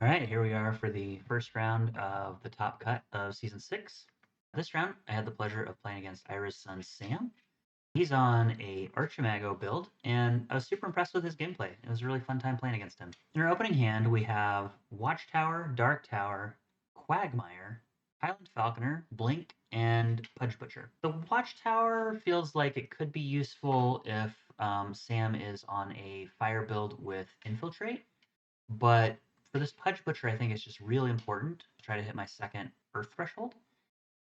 All right, here we are for the first round of the top cut of season 6. This round, I had the pleasure of playing against Ira's son Sam. He's on a Archimago build, and I was super impressed with his gameplay. It was a really fun time playing against him. In our opening hand, we have Watchtower, Dark Tower, Quagmire, Highland Falconer, Blink, and Pudge Butcher. The Watchtower feels like it could be useful if Sam is on a fire build with Infiltrate, but for this Pudge Butcher, I think it's just really important to try to hit my second Earth Threshold.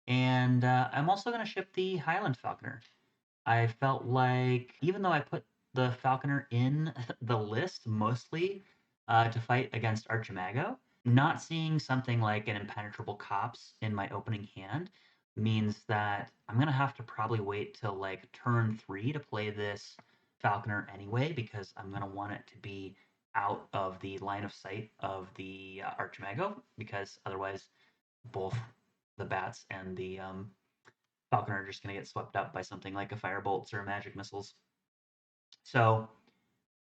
And I'm also going to ship the Highland Falconer. I felt like, even though I put the Falconer in the list mostly to fight against Archimago, not seeing something like an Impenetrable Copse in my opening hand means that I'm going to have to probably wait till like turn 3 to play this Falconer anyway, because I'm going to want it to be out of the line of sight of the Archimago, because otherwise both the bats and the Falconer are just going to get swept up by something like a Firebolts or a Magic Missiles. So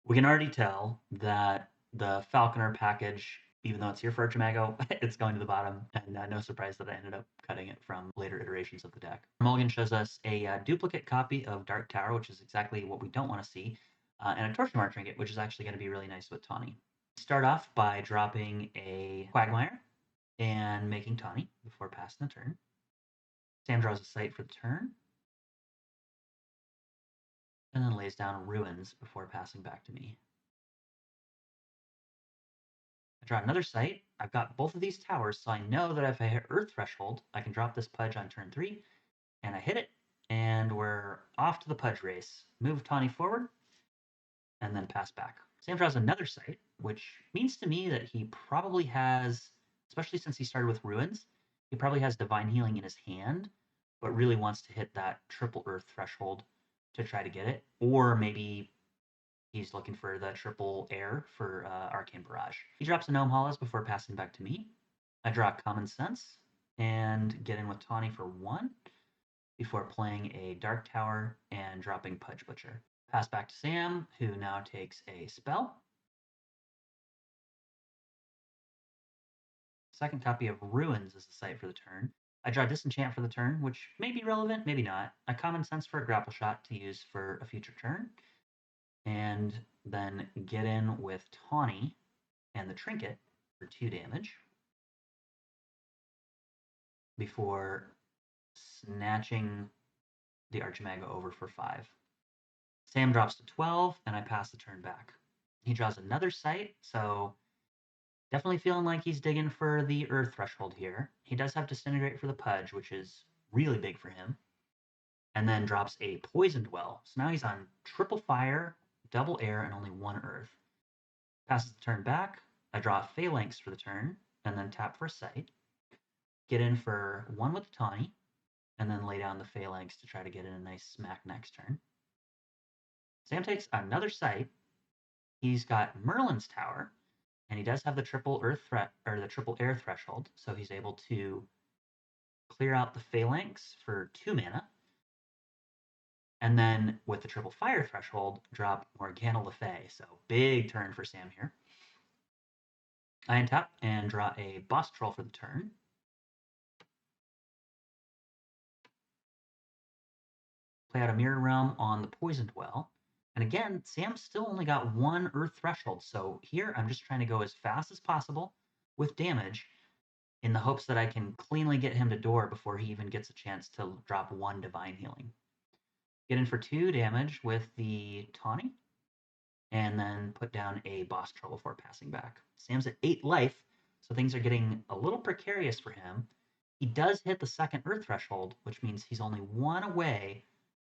we can already tell that the Falconer package, even though it's here for Archimago, it's going to the bottom, and no surprise that I ended up cutting it from later iterations of the deck. Mulligan shows us a duplicate copy of Dark Tower, which is exactly what we don't want to see, and a Torsion Mark Trinket, which is actually going to be really nice with Tawny. Start off by dropping a Quagmire and making Tawny before passing the turn. Sam draws a sight for the turn, and then lays down Ruins before passing back to me. I draw another sight. I've got both of these towers, so I know that if I hit Earth Threshold, I can drop this Pudge on turn 3, and I hit it, and we're off to the Pudge race. Move Tawny forward, and then pass back. Sam draws another sight, which means to me that he probably has, especially since he started with Ruins, he probably has Divine Healing in his hand, but really wants to hit that triple Earth Threshold to try to get it, or maybe he's looking for the triple air for Arcane Barrage. He drops a Gnome Hollows before passing back to me. I draw Common Sense and get in with Tawny for 1 before playing a Dark Tower and dropping Pudge Butcher. Pass back to Sam, who now takes a spell. Second copy of Ruins is the site for the turn. I draw Disenchant for the turn, which may be relevant, maybe not. A Common Sense for a Grapple Shot to use for a future turn. And then get in with Tawny and the Trinket for 2 damage before snatching the Archimago over for 5. Sam drops to 12, and I pass the turn back. He draws another sight, so definitely feeling like he's digging for the Earth Threshold here. He does have Disintegrate for the Pudge, which is really big for him, and then drops a Poisoned Well. So now he's on triple fire, double air, and only 1 Earth. Passes the turn back. I draw a Phalanx for the turn, and then tap for a sight. Get in for 1 with the Tawny, and then lay down the Phalanx to try to get in a nice smack next turn. Sam takes another sight. He's got Merlin's Tower, and he does have the triple Earth threat or the triple air threshold, so he's able to clear out the Phalanx for 2 mana. And then with the triple fire threshold, drop Morgana Le Fay. So big turn for Sam here. I untap and draw a Boss Troll for the turn. Play out a Mirror Realm on the Poisoned Well. And again, Sam's still only got 1 Earth Threshold, so here I'm just trying to go as fast as possible with damage in the hopes that I can cleanly get him to door before he even gets a chance to drop 1 Divine Healing. Get in for 2 damage with the Tawny, and then put down a Boss Troll before passing back. Sam's at 8 life, so things are getting a little precarious for him. He does hit the second Earth Threshold, which means he's only 1 away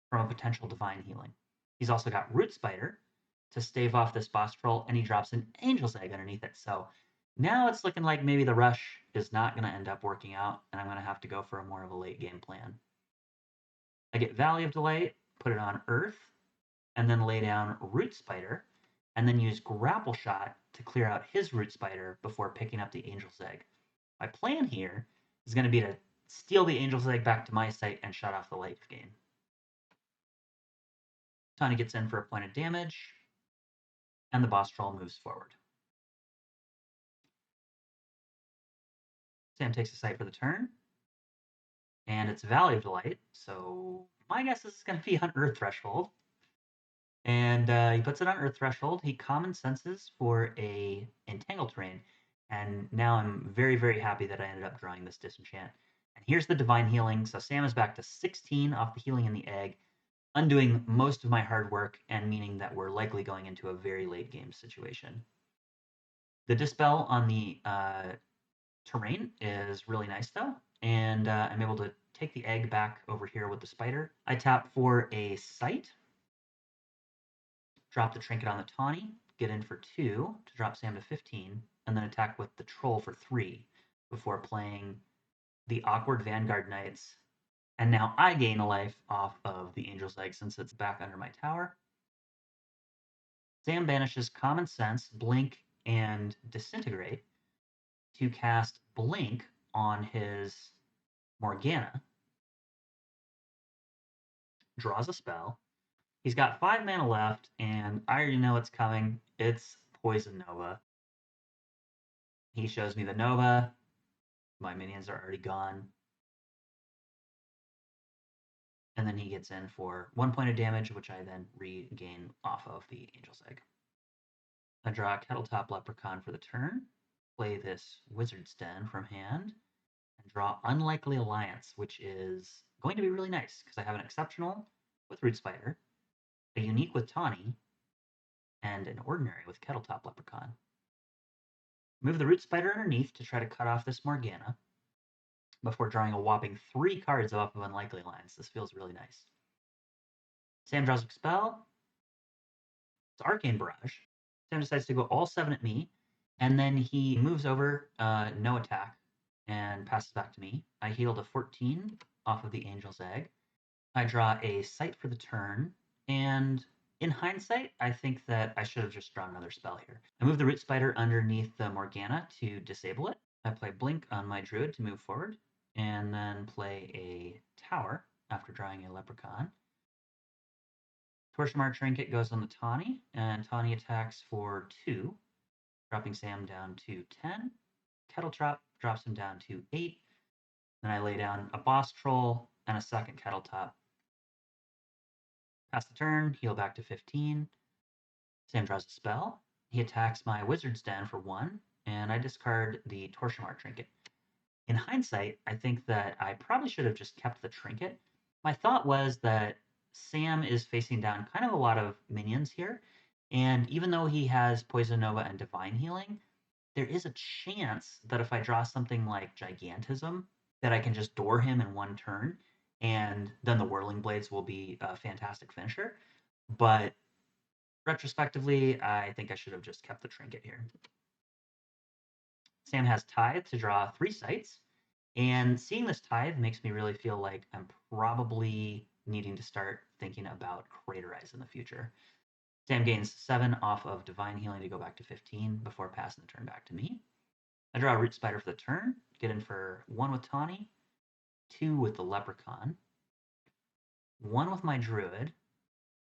from a potential Divine Healing. He's also got Root Spider to stave off this Boss Troll, and he drops an Angel's Egg underneath it. So now it's looking like maybe the rush is not going to end up working out, and I'm going to have to go for a more of a late game plan. I get Valley of Delay, put it on Earth, and then lay down Root Spider, and then use Grapple Shot to clear out his Root Spider before picking up the Angel's Egg. My plan here is going to be to steal the Angel's Egg back to my site and shut off the life gain. Tawny gets in for a point of damage, and the Boss Troll moves forward. Sam takes a site for the turn, and it's Valley of Delight, so my guess is it's going to be on Earth Threshold. And he puts it on Earth Threshold. He common senses for a Entangled Terrain, and now I'm very, very happy that I ended up drawing this Disenchant. And here's the Divine Healing, so Sam is back to 16 off the Healing in the Egg, undoing most of my hard work and meaning that we're likely going into a very late game situation. The Dispel on the terrain is really nice though, and I'm able to take the egg back over here with the spider. I tap for a site, drop the trinket on the tawny, get in for 2 to drop Sam to 15, and then attack with the troll for 3 before playing the awkward Vanguard Knights. And now I gain a life off of the Angel's Egg since it's back under my tower. Sam banishes Common Sense, Blink, and Disintegrate to cast Blink on his Morgana, draws a spell. He's got 5 mana left, and I already know what's coming. It's Poison Nova. He shows me the Nova. My minions are already gone. And then he gets in for 1 point of damage, which I then regain off of the Angel's Egg. I draw a Kettletop Leprechaun for the turn, play this Wizard's Den from hand, and draw Unlikely Alliance, which is going to be really nice because I have an Exceptional with Root Spider, a Unique with Tawny, and an Ordinary with Kettletop Leprechaun. Move the Root Spider underneath to try to cut off this Morgana before drawing a whopping 3 cards off of Unlikely Alliance. This feels really nice. Sam draws a spell. It's Arcane Barrage. Sam decides to go all 7 at me, and then he moves over, no attack, and passes back to me. I heal to 14 off of the Angel's Egg. I draw a site for the turn, and in hindsight, I think that I should have just drawn another spell here. I move the Root Spider underneath the Morgana to disable it. I play Blink on my Druid to move forward, and then play a Tower after drawing a Leprechaun. Torchmar Trinket goes on the Tawny, and Tawny attacks for 2, dropping Sam down to 10. Kettletrop drops him down to 8. Then I lay down a Boss Troll and a second Kettletop. Pass the turn, heal back to 15. Sam draws a spell. He attacks my Wizard's Den for 1, and I discard the Torchmar Trinket. In hindsight, I think that I probably should have just kept the Trinket. My thought was that Sam is facing down kind of a lot of minions here, and even though he has Poison Nova and Divine Healing, there is a chance that if I draw something like Gigantism, that I can just door him in 1 turn, and then the Whirling Blades will be a fantastic finisher. But retrospectively, I think I should have just kept the Trinket here. Sam has Tithe to draw 3 sites, and seeing this Tithe makes me really feel like I'm probably needing to start thinking about Craterize in the future. Sam gains 7 off of Divine Healing to go back to 15 before passing the turn back to me. I draw a Root Spider for the turn, get in for 1 with Tawny, 2 with the Leprechaun, 1 with my Druid,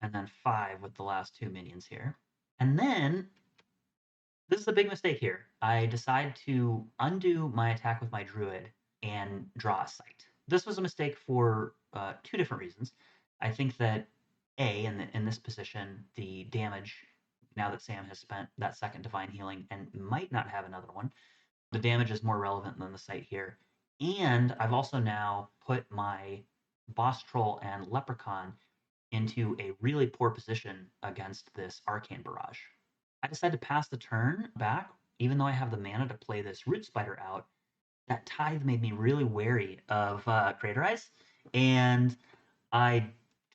and then 5 with the last 2 minions here. And then, this is a big mistake here. I decide to undo my attack with my Druid and draw a site. This was a mistake for 2 different reasons. I think that, A, in this position, the damage, now that Sam has spent that second Divine Healing and might not have another one, the damage is more relevant than the site here. And I've also now put my Boss Troll and Leprechaun into a really poor position against this Arcane Barrage. I decided to pass the turn back, even though I have the mana to play this Root Spider out. That Tithe made me really wary of Craterize, and I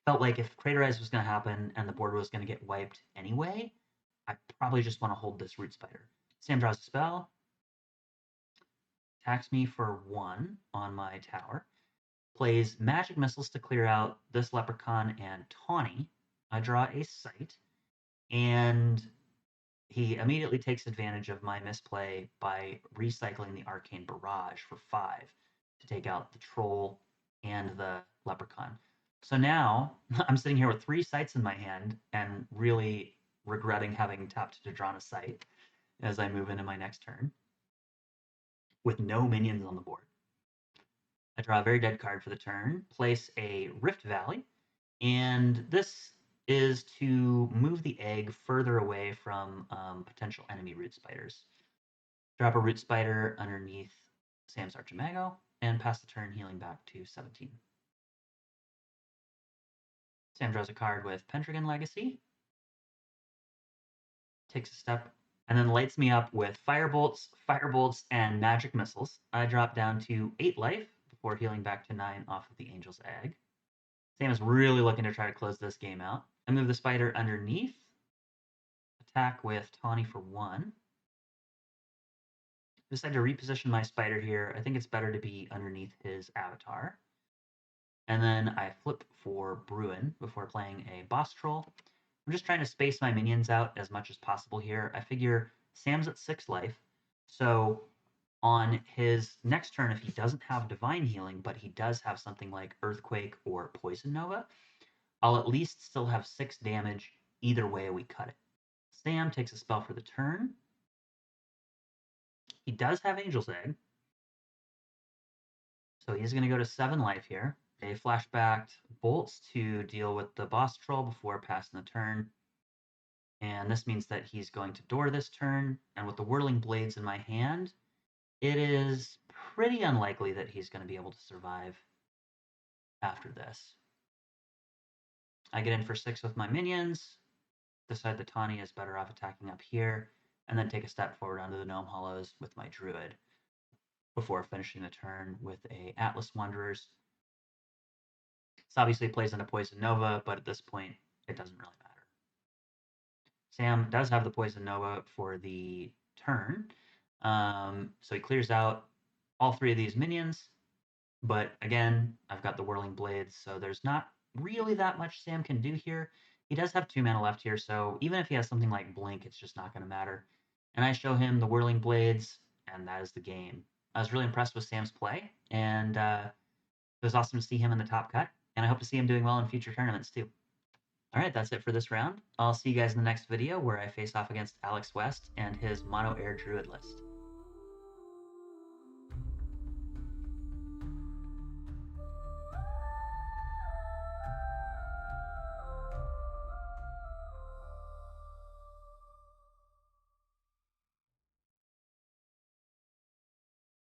felt like if Craterize was going to happen and the board was going to get wiped anyway, I probably just want to hold this Root Spider. Sam draws a spell, attacks me for 1 on my tower, plays Magic Missiles to clear out this Leprechaun and Tawny. I draw a site, and he immediately takes advantage of my misplay by recycling the Arcane Barrage for 5 to take out the Troll and the Leprechaun. So now I'm sitting here with 3 sites in my hand and really regretting having tapped to draw a site as I move into my next turn. with no minions on the board. I draw a very dead card for the turn, place a Rift Valley, and this is to move the egg further away from potential enemy root spiders. Drop a root spider underneath Sam's Archimago, and pass the turn healing back to 17. Sam draws a card with Pendragon Legacy, takes a step, and then lights me up with Firebolts, and Magic Missiles. I drop down to 8 life before healing back to 9 off of the Angel's Egg. Sam is really looking to try to close this game out. I move the spider underneath, attack with Tawny for 1. Decide to reposition my spider here. I think it's better to be underneath his avatar. And then I flip for Bruin before playing a boss troll. I'm just trying to space my minions out as much as possible here. I figure Sam's at 6 life, so on his next turn, if he doesn't have Divine Healing, but he does have something like Earthquake or Poison Nova, I'll at least still have 6 damage either way we cut it. Sam takes a spell for the turn. He does have Angel's Egg, so he's going to go to 7 life here. A flashbacked bolts to deal with the boss troll before passing the turn. And this means that he's going to door this turn. And with the Whirling Blades in my hand, it is pretty unlikely that he's going to be able to survive after this. I get in for 6 with my minions, decide that Tawny is better off attacking up here, and then take a step forward onto the Gnome Hollows with my Druid before finishing the turn with a Atlas Wanderers. This obviously plays into Poison Nova, but at this point, it doesn't really matter. Sam does have the Poison Nova for the turn, so he clears out all 3 of these minions, but again, I've got the Whirling Blades, so there's not really that much Sam can do here. He does have 2 mana left here, so even if he has something like Blink, it's just not going to matter. And I show him the Whirling Blades, and that is the game. I was really impressed with Sam's play, and it was awesome to see him in the top cut, and I hope to see him doing well in future tournaments too. All right, that's it for this round. I'll see you guys in the next video where I face off against Alex West and his Mono Air Druid list.